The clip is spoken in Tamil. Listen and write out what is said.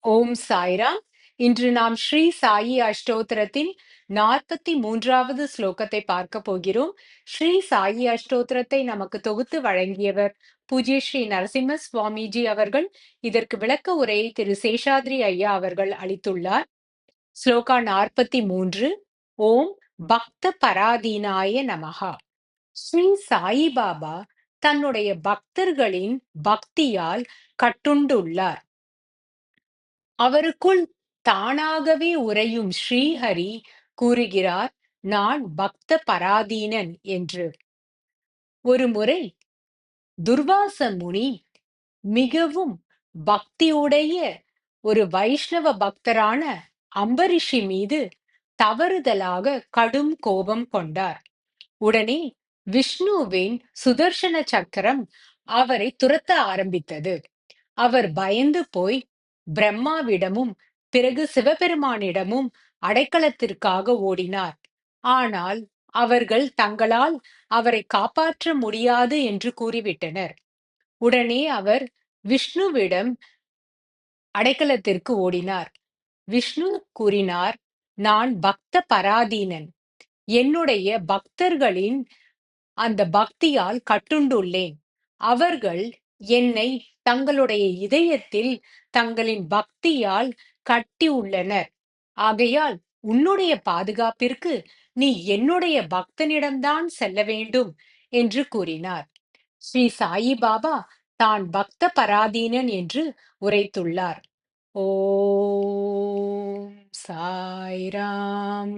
ஓம் சாய்ராம். இன்று நாம் ஸ்ரீ சாயி அஷ்டோத்திரத்தின் 43வது ஸ்லோகத்தை பார்க்க போகிறோம். ஸ்ரீ சாயி அஷ்டோத்திரத்தை நமக்கு தொகுத்து வழங்கியவர் பூஜ்ய ஸ்ரீ நரசிம்ம சுவாமிஜி அவர்கள். இதற்கு விளக்க உரையை திரு சேஷாத்ரி ஐயா அவர்கள் அளித்துள்ளார். ஸ்லோகா 43. ஓம் பக்த பராதீனாய நமஹா. ஸ்ரீ சாயிபாபா தன்னுடைய பக்தர்களின் பக்தியால் கட்டுண்டுள்ளார். அவருக்குள் தானாகவே உறையும் ஸ்ரீஹரி கூறுகிறார், நான் பக்த பராதீனன் என்று. ஒருமுறை துர்வாச முனி மிகவும் பக்தியுடைய ஒரு வைஷ்ணவ பக்தரான அம்பரிஷி மீது தவறுதலாக கடும் கோபம் கொண்டார். உடனே விஷ்ணுவின் சுதர்சன சக்கரம் அவரை துரத்த ஆரம்பித்தது. அவர் பயந்து போய் பிரம்மாவிடமும் பிறகு சிவபெருமானிடமும் அடைக்கலத்திற்காக ஓடினார். ஆனால் அவர்கள் தங்களால் அவரை காப்பாற்ற முடியாது என்று கூறிவிட்டனர். உடனே அவர் விஷ்ணுவிடம் அடைக்கலத்திற்கு ஓடினார். விஷ்ணு கூறினார், நான் பக்த பராதீனன். என்னுடைய பக்தர்களின் அந்த பக்தியால் கட்டுண்டுள்ளேன். அவர்கள் என்னை தங்களுடைய இதயத்தில் தங்களின் பக்தியால் கட்டியுள்ளனர். ஆகையால் உன்னுடைய பாதுகாப்பிற்கு நீ என்னுடைய பக்தனிடம்தான் செல்ல வேண்டும் என்று கூறினார். ஸ்ரீ சாயி பாபா தான் பக்த பராதீனன் என்று உரைத்துள்ளார். ஓம் சாய்ராம்.